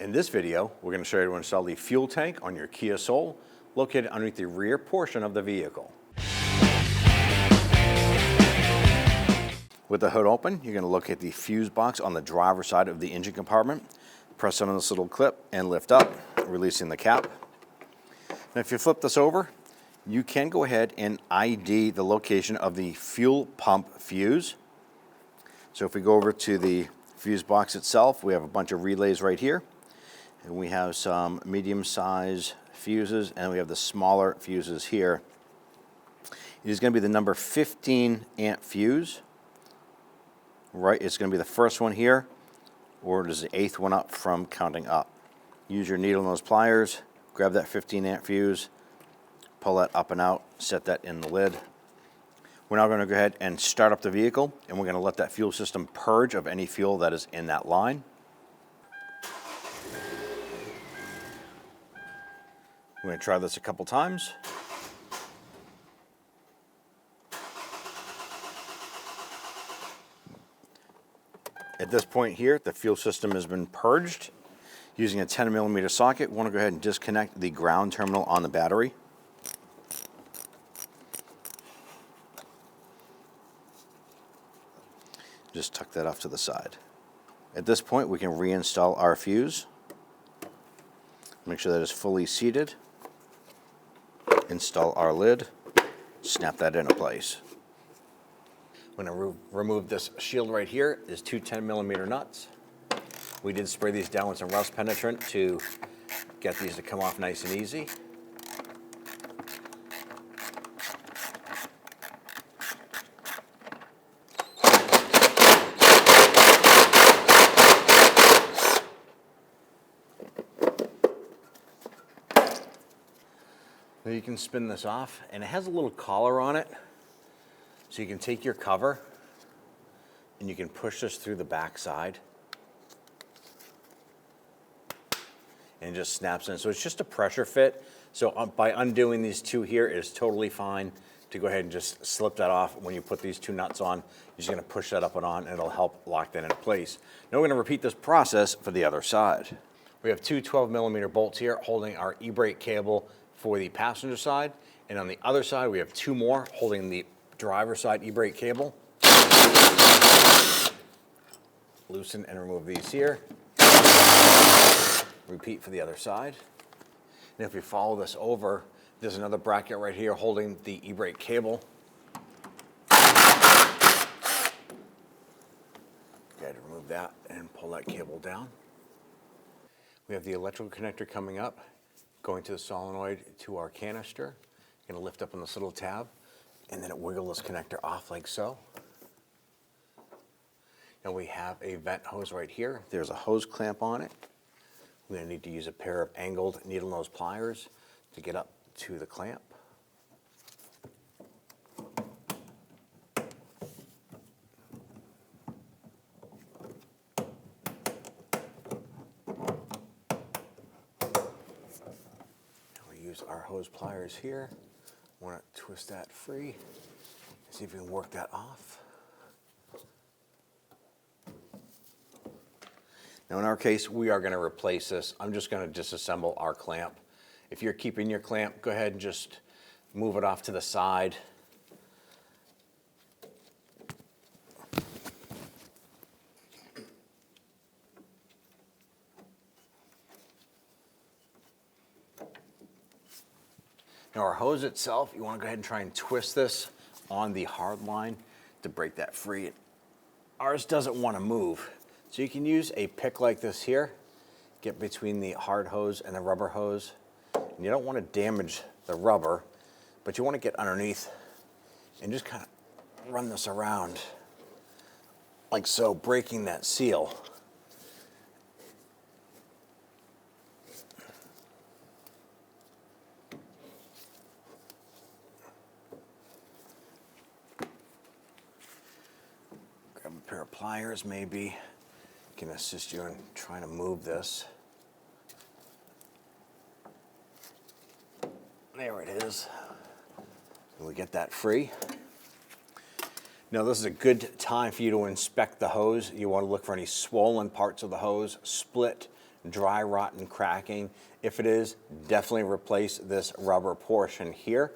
In this video, we're going to show you how to install the fuel tank on your Kia Soul, located underneath the rear portion of the vehicle. With the hood open, you're going to locate the fuse box on the driver's side of the engine compartment. Press on this little clip and lift up, releasing the cap. Now if you flip this over, you can go ahead and ID the location of the fuel pump fuse. So if we go over to the fuse box itself, we have a bunch of relays right here. And we have some medium-sized fuses, and we have the smaller fuses here. It is going to be the number 15 amp fuse. Right, it's going to be the first one here, or it is the 8th one up from counting up. Use your needle nose pliers, grab that 15 amp fuse, pull that up and out, set that in the lid. We're now going to go ahead and start up the vehicle, and we're going to let that fuel system purge of any fuel that is in that line. We're going to try this a couple times. At this point here, the fuel system has been purged. Using a 10mm socket, we want to go ahead and disconnect the ground terminal on the battery. Just tuck that off to the side. At this point, we can reinstall our fuse. Make sure that it's fully seated. Install our lid. Snap that into place. I'm going to remove this shield right here. There's two 10mm nuts. We did spray these down with some rust penetrant to get these to come off nice and easy. Now you can spin this off, and it has a little collar on it. So you can take your cover and you can push this through the back side and it just snaps in. So it's just a pressure fit. So by undoing these two here, it is totally fine to go ahead and just slip that off. When you put these two nuts on, you're just going to push that up and on, and it'll help lock that into place. Now we're going to repeat this process for the other side. We have two 12mm bolts here holding our e-brake cable for the passenger side, and on the other side we have two more holding the driver's side e-brake cable. Loosen and remove these here. Repeat for the other side. And if we follow this over, there's another bracket right here holding the e-brake cable. Okay, to remove that and pull that cable down. We have the electrical connector coming up, going to the solenoid to our canister. Going to lift up on this little tab, and then it wiggles this connector off like so. Now we have a vent hose right here. There's a hose clamp on it. We're going to need to use a pair of angled needle nose pliers to get up to the clamp. Now we use our hose pliers here. Want to twist that free. See if we can work that off. Now in our case, we are going to replace this. I'm just going to disassemble our clamp. If you're keeping your clamp, go ahead and just move it off to the side. Now our hose itself, you want to go ahead and try and twist this on the hard line to break that free. Ours doesn't want to move. So you can use a pick like this here, get between the hard hose and the rubber hose. And you don't want to damage the rubber, but you want to get underneath and just kind of run this around like so, breaking that seal. Grab a pair of pliers maybe. Can assist you in trying to move this. There it is. And we get that free. Now this is a good time for you to inspect the hose. You want to look for any swollen parts of the hose, split, dry rot and cracking. If it is, definitely replace this rubber portion here.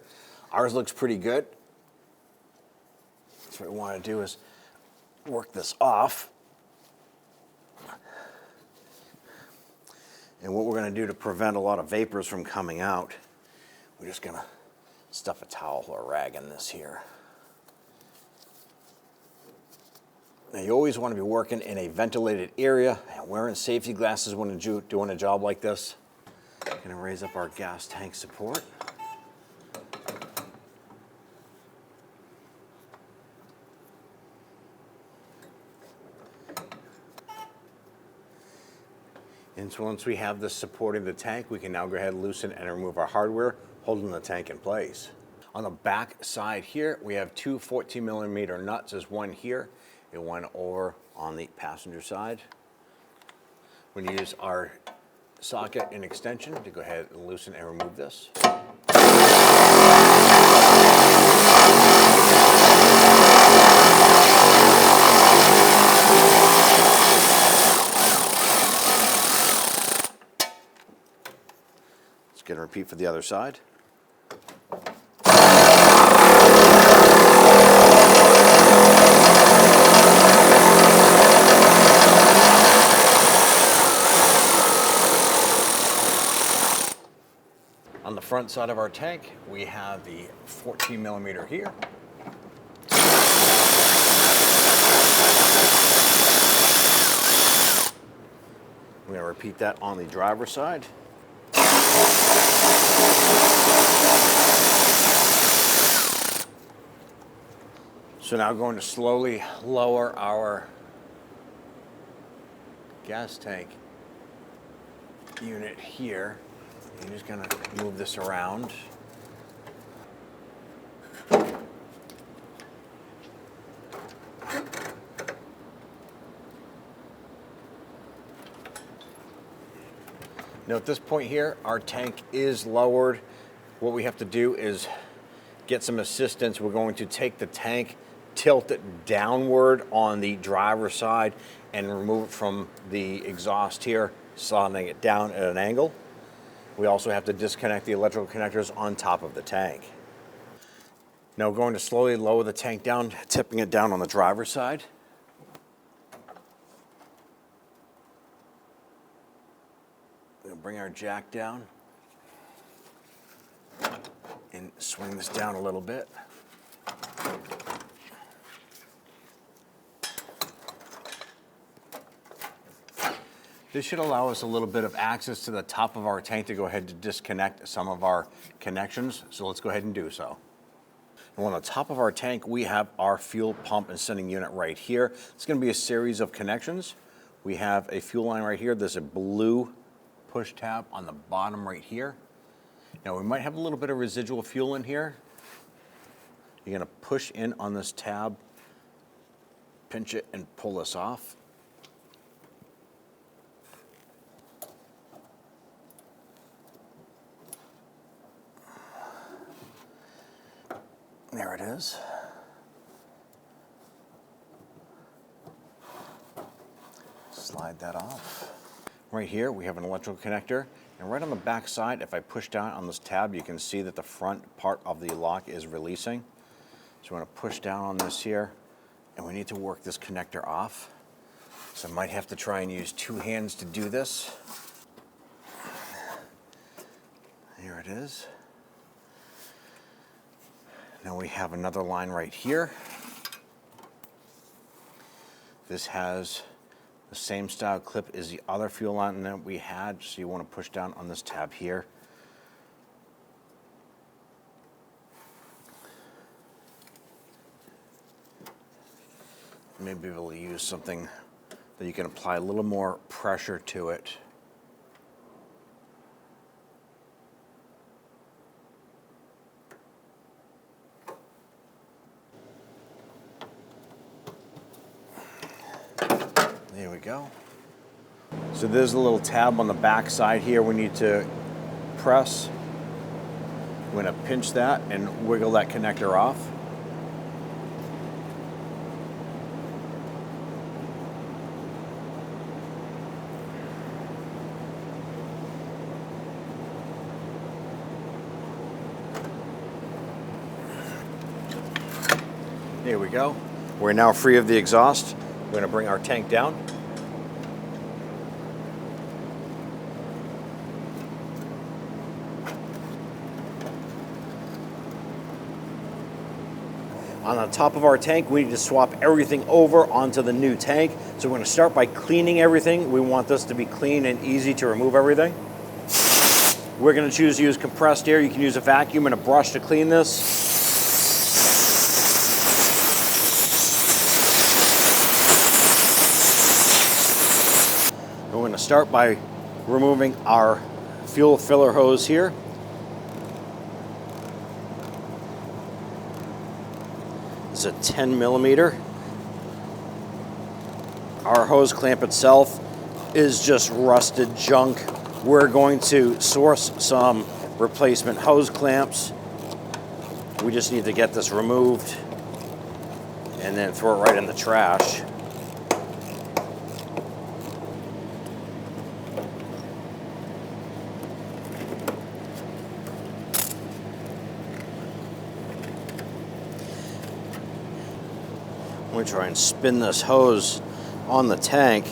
Ours looks pretty good. So what we want to do is work this off. And what we're going to do to prevent a lot of vapors from coming out, we're just going to stuff a towel or a rag in this here. Now you always want to be working in a ventilated area and wearing safety glasses when doing a job like this. Going to raise up our gas tank support. And so once we have this supporting the tank, we can now go ahead and loosen and remove our hardware, holding the tank in place. On the back side here, we have two 14mm nuts. There's one here and one over on the passenger side. We're going to use our socket and extension to go ahead and loosen and remove this. Let's get a repeat for the other side. On the front side of our tank, we have the 14mm here. We're going to repeat that on the driver's side. So now going to slowly lower our gas tank unit here. You're just going to move this around. Now at this point here, our tank is lowered. What we have to do is get some assistance. We're going to take the tank, tilt it downward on the driver's side, and remove it from the exhaust here, sliding it down at an angle. We also have to disconnect the electrical connectors on top of the tank. Now we're going to slowly lower the tank down, tipping it down on the driver's side. We'll bring our jack down and swing this down a little bit. This should allow us a little bit of access to the top of our tank to go ahead and disconnect some of our connections. So let's go ahead and do so. And on the top of our tank, we have our fuel pump and sending unit right here. It's going to be a series of connections. We have a fuel line right here. There's a blue push tab on the bottom right here. Now we might have a little bit of residual fuel in here. You're going to push in on this tab, pinch it, and pull this off. There it is. Slide that off. Right here we have an electrical connector, and right on the back side, if I push down on this tab, you can see that the front part of the lock is releasing. So we're going to push down on this here, and we need to work this connector off. So I might have to try and use two hands to do this. Here it is. Now we have another line right here. This has the same style clip as the other fuel line that we had, so you want to push down on this tab here. Maybe we'll use something that you can apply a little more pressure to it. There we go. So there's a little tab on the back side here we need to press. We're going to pinch that and wiggle that connector off. Here we go. We're now free of the exhaust. We're going to bring our tank down. On the top of our tank, we need to swap everything over onto the new tank. So we're going to start by cleaning everything. We want this to be clean and easy to remove everything. We're going to choose to use compressed air. You can use a vacuum and a brush to clean this. We're going to start by removing our fuel filler hose here. It's a 10 millimeter. Our hose clamp itself is just rusted junk. We're going to source some replacement hose clamps. We just need to get this removed and then throw it right in the trash. I'm going to try and spin this hose on the tank.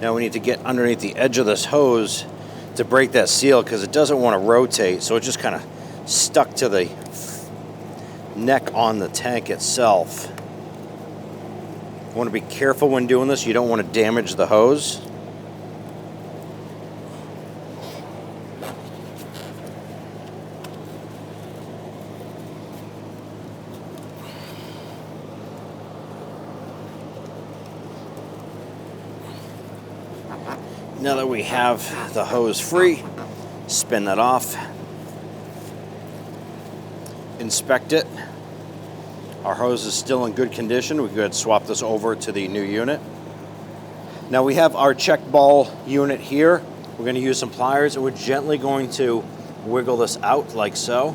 Now we need to get underneath the edge of this hose to break that seal because it doesn't want to rotate, so it just kind of stuck to the neck on the tank itself. You want to be careful when doing this. You don't want to damage the hose. Now that we have the hose free, spin that off, inspect it. Our hose is still in good condition. We can go ahead and swap this over to the new unit. Now we have our check ball unit here. We're going to use some pliers and we're gently going to wiggle this out like so.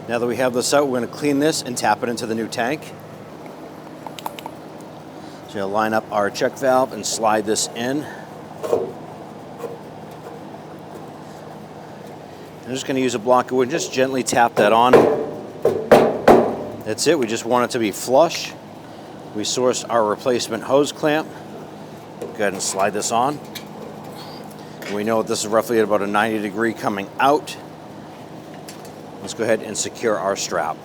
Now that we have this out, we're going to clean this and tap it into the new tank. So you'll line up our check valve and slide this in. I'm just going to use a block of wood, just gently tap that on. That's it, we just want it to be flush. We sourced our replacement hose clamp. Go ahead and slide this on. And we know this is roughly at about a 90-degree coming out. Let's go ahead and secure our strap.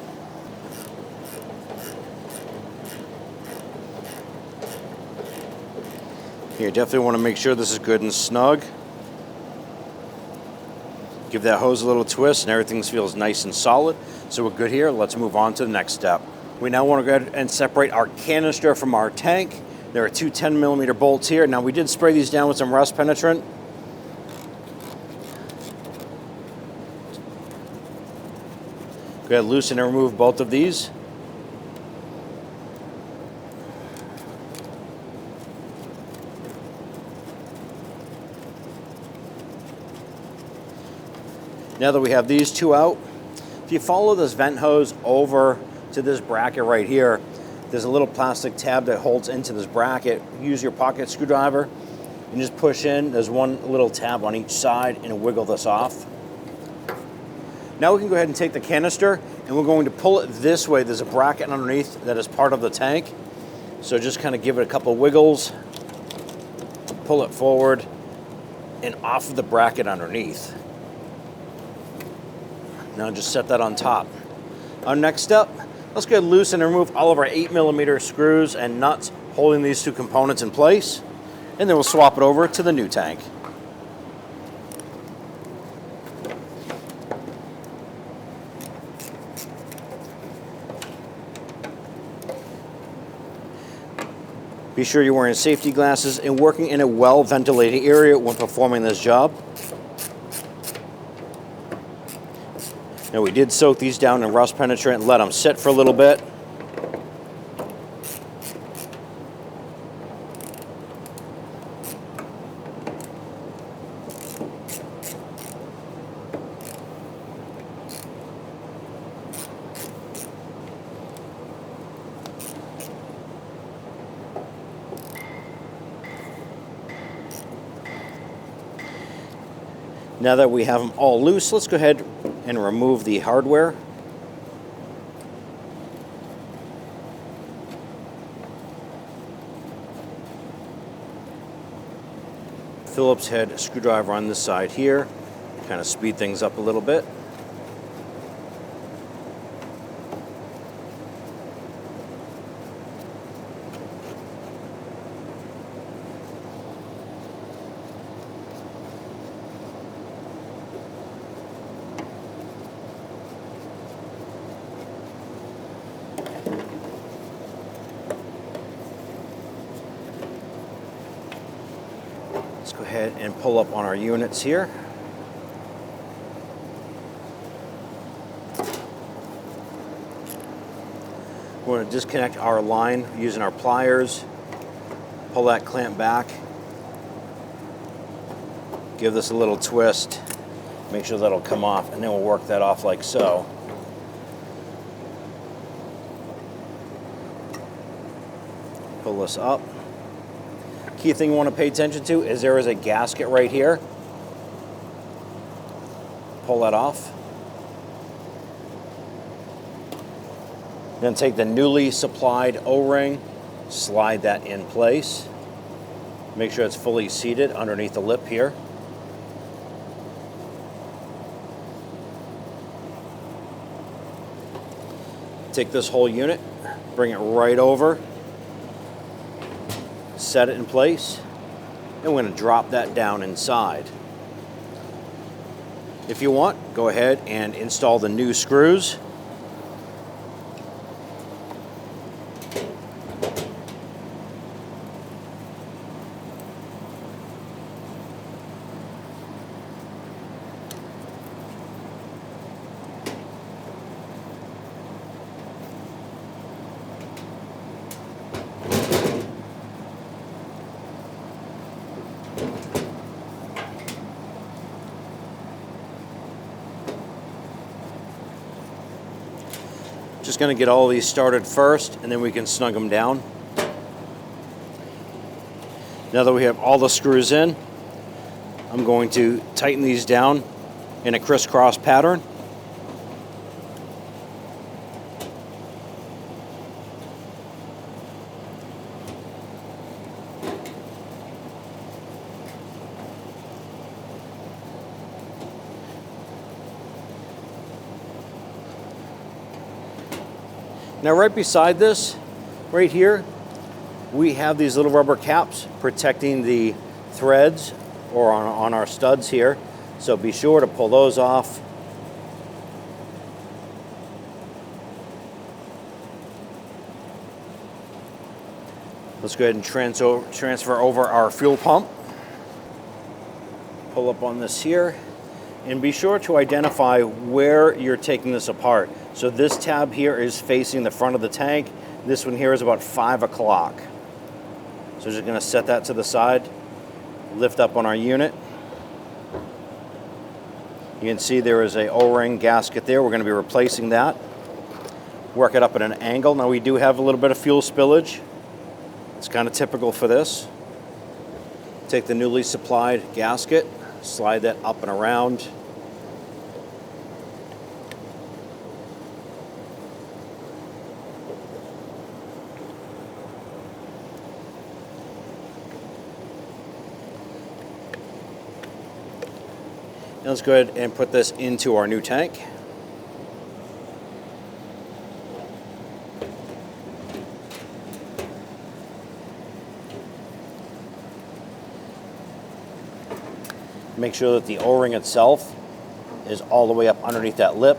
You definitely want to make sure this is good and snug. Give that hose a little twist and everything feels nice and solid. So we're good here. Let's move on to the next step. We now want to go ahead and separate our canister from our tank. There are two 10 millimeter bolts here. Now we did spray these down with some rust penetrant. Go ahead, loosen and remove both of these. Now that we have these two out, if you follow this vent hose over to this bracket right here, there's a little plastic tab that holds into this bracket. Use your pocket screwdriver and just push in. There's one little tab on each side and wiggle this off. Now we can go ahead and take the canister and we're going to pull it this way. There's a bracket underneath that is part of the tank. So just kind of give it a couple of wiggles, pull it forward and off of the bracket underneath. Now just set that on top. Our next step, let's go ahead and loosen and remove all of our 8 millimeter screws and nuts holding these two components in place. And then we'll swap it over to the new tank. Be sure you're wearing safety glasses and working in a well-ventilated area when performing this job. Now we did soak these down in rust penetrant and let them sit for a little bit. Now that we have them all loose, let's go ahead and remove the hardware. Phillips head screwdriver on this side here, kind of speed things up a little bit. Let's go ahead and pull up on our units here. We're going to disconnect our line using our pliers, pull that clamp back, give this a little twist, make sure that'll come off, and then we'll work that off like so. Pull this up. Key thing you want to pay attention to is there is a gasket right here. Pull that off. Then take the newly supplied O-ring, slide that in place. Make sure it's fully seated underneath the lip here. Take this whole unit, bring it right over, set it in place, and we're going to drop that down inside. If you want, go ahead and install the new screws. Just going to get all these started first, and then we can snug them down. Now that we have all the screws in, I'm going to tighten these down in a crisscross pattern. Now right beside this, right here, we have these little rubber caps protecting the threads or on our studs here. So be sure to pull those off. Let's go ahead and transfer over our fuel pump. Pull up on this here. And be sure to identify where you're taking this apart. So this tab here is facing the front of the tank. This one here is about 5 o'clock. So just gonna set that to the side, lift up on our unit. You can see there is a O-ring gasket there. We're gonna be replacing that. Work it up at an angle. Now we do have a little bit of fuel spillage. It's kind of typical for this. Take the newly supplied gasket, slide that up and around. Now let's go ahead and put this into our new tank. Make sure that the O-ring itself is all the way up underneath that lip.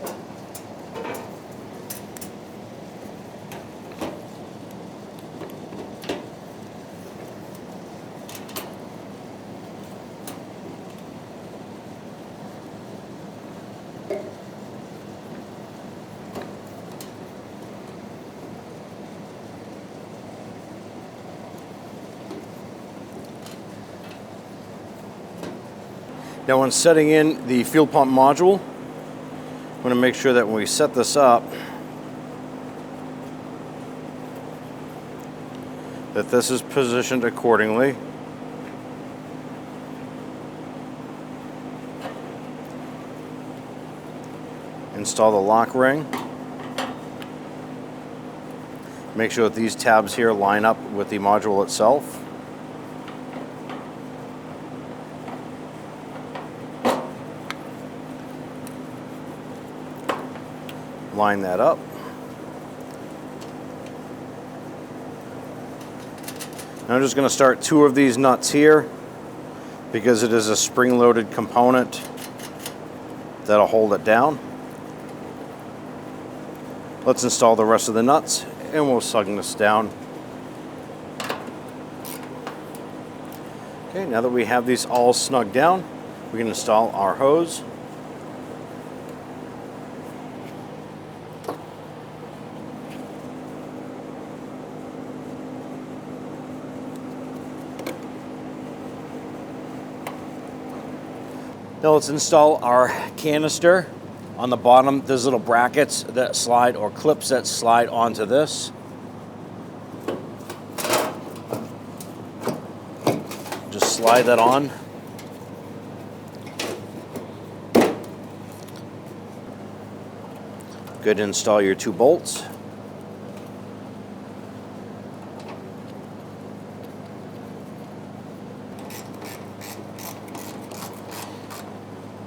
Now when setting in the fuel pump module, I'm going to make sure that when we set this up, that this is positioned accordingly. Install the lock ring. Make sure that these tabs here line up with the module itself. Line that up. Now I'm just going to start 2 of these nuts here because it is a spring-loaded component that'll hold it down. Let's install the rest of the nuts and we'll snug this down. Okay, now that we have these all snugged down, we can install our hose. Now let's install our canister. On the bottom, there's little brackets that slide, or clips that slide onto this. Just slide that on. Good to install your 2 bolts.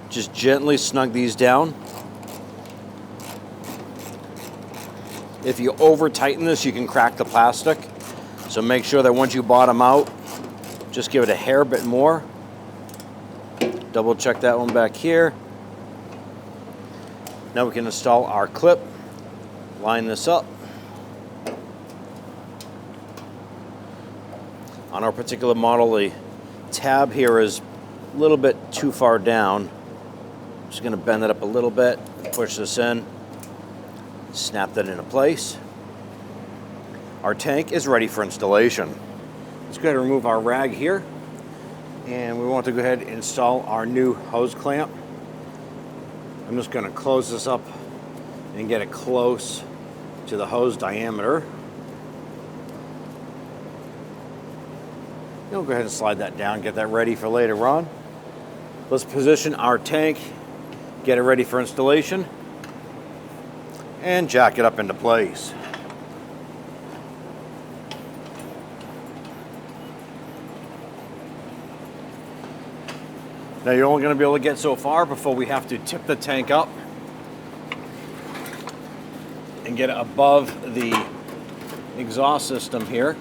Just gently snug these down. If you over tighten this, you can crack the plastic. So make sure that once you bottom out, just give it a hair bit more. Double check that one back here. Now we can install our clip. Line this up. On our particular model, the tab here is a little bit too far down. Just going to bend it up a little bit, push this in, snap that into place. Our tank is ready for installation. Let's go ahead and remove our rag here, and we want to go ahead and install our new hose clamp. I'm just going to close this up and get it close to the hose diameter. We'll go ahead and slide that down, get that ready for later on. Let's position our tank, get it ready for installation, and jack it up into place. Now you're only going to be able to get so far before we have to tip the tank up and get it above the exhaust system here.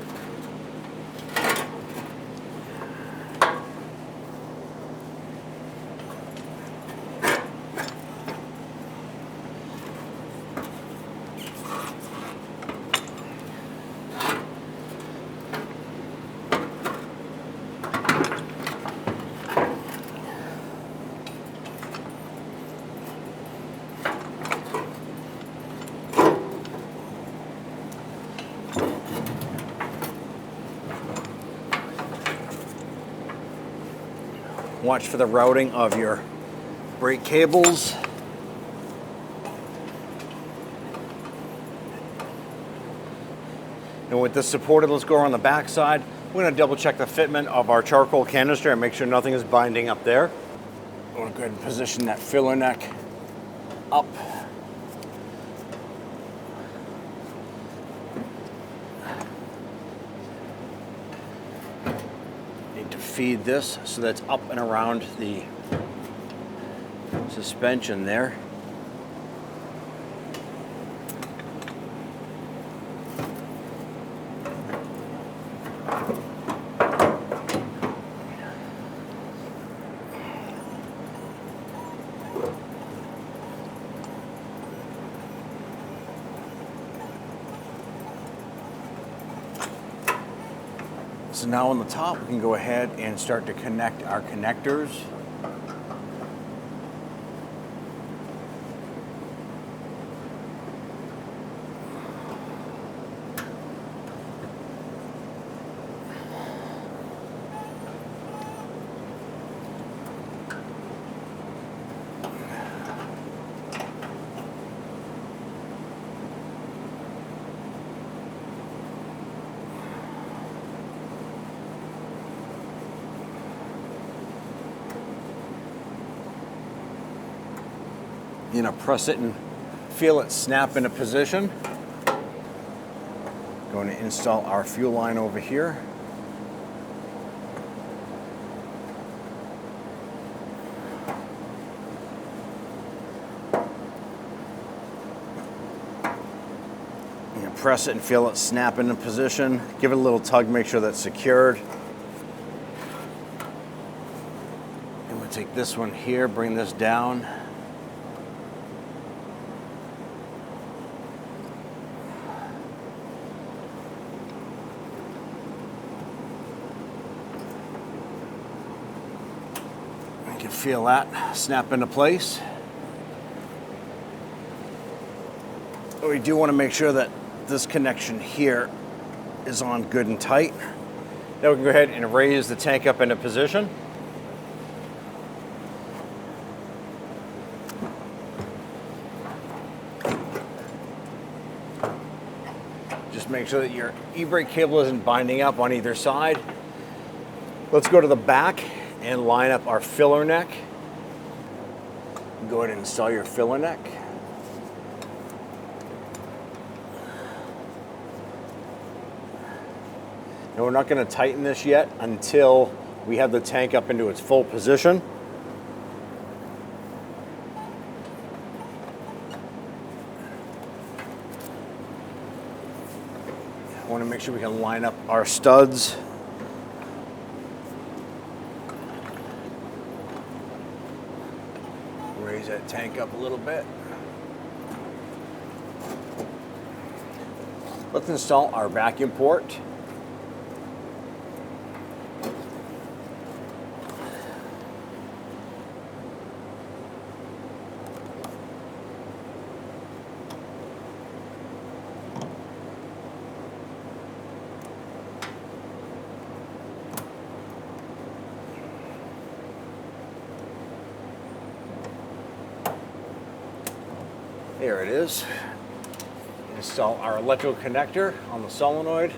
Watch for the routing of your brake cables. And with this supported, let's go around the back side. We're going to double check the fitment of our charcoal canister and make sure nothing is binding up there. I want to go ahead and position that filler neck up. Feed this so that's up and around the suspension there. So now on the top, we can go ahead and start to connect our connectors. You know, press it and feel it snap into position. Going to install our fuel line over here. You know, press it and feel it snap into position. Give it a little tug, make sure that's secured. And we'll take this one here, bring this down. You can feel that snap into place. We do want to make sure that this connection here is on good and tight. Now we can go ahead and raise the tank up into position. Just make sure that your e-brake cable isn't binding up on either side. Let's go to the back and line up our filler neck. Go ahead and install your filler neck. Now we're not going to tighten this yet until we have the tank up into its full position. I want to make sure we can line up our studs. Raise that tank up a little bit. Let's install our vacuum port. There it is. Install our electrical connector on the solenoid.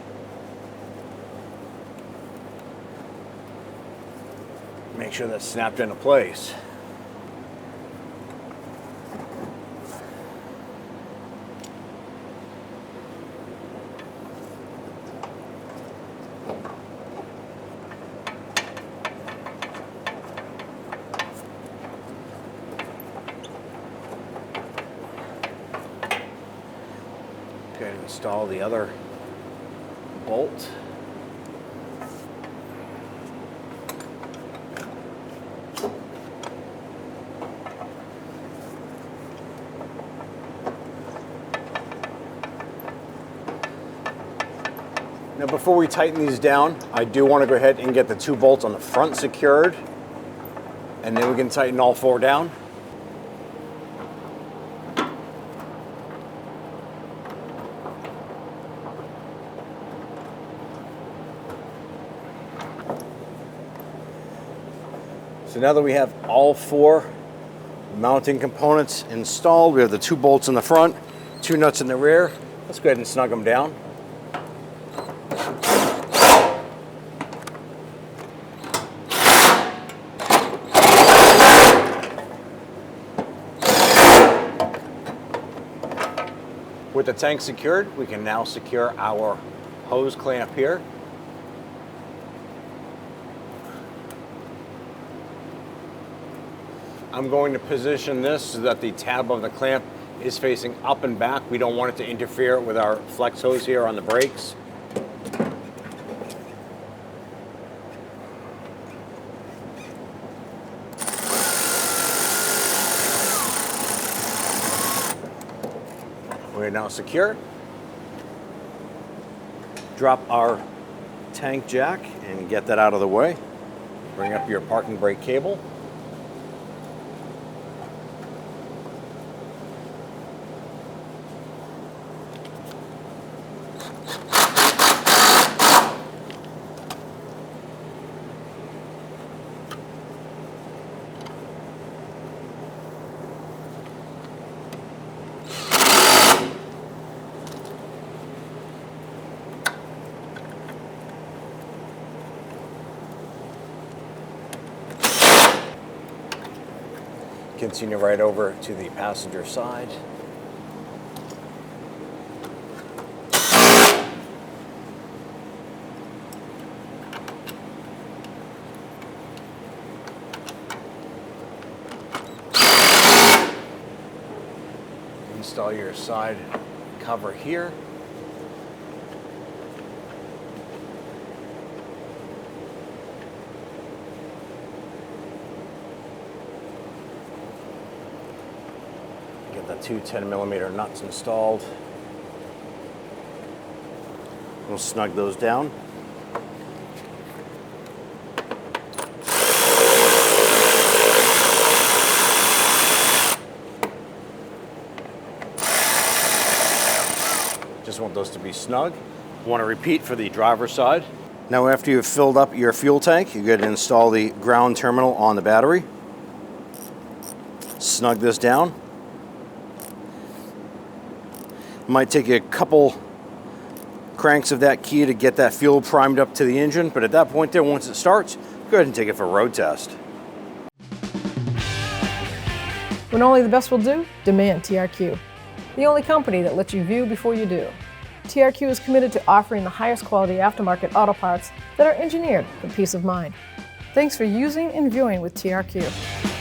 Make sure that's snapped into place. Go ahead and install the other bolt. Now before we tighten these down, I do want to go ahead and get the 2 bolts on the front secured, and then we can tighten all 4 down. So now that we have all 4 mounting components installed, we have the 2 bolts in the front, 2 nuts in the rear. Let's go ahead and snug them down. With the tank secured, we can now secure our hose clamp here. I'm going to position this so that the tab of the clamp is facing up and back. We don't want it to interfere with our flex hose here on the brakes. We're now secure. Drop our tank jack and get that out of the way. Bring up your parking brake cable. Continue right over to the passenger side. Install your side cover here. Get the two 10mm nuts installed. We'll snug those down. Just want those to be snug. Want to repeat for the driver's side. Now after you've filled up your fuel tank, you're going to install the ground terminal on the battery. Snug this down. It might take you a couple cranks of that key to get that fuel primed up to the engine, but at that point there, once it starts, go ahead and take it for a road test. When only the best will do, demand TRQ. The only company that lets you view before you do. TRQ is committed to offering the highest quality aftermarket auto parts that are engineered for peace of mind. Thanks for using and viewing with TRQ.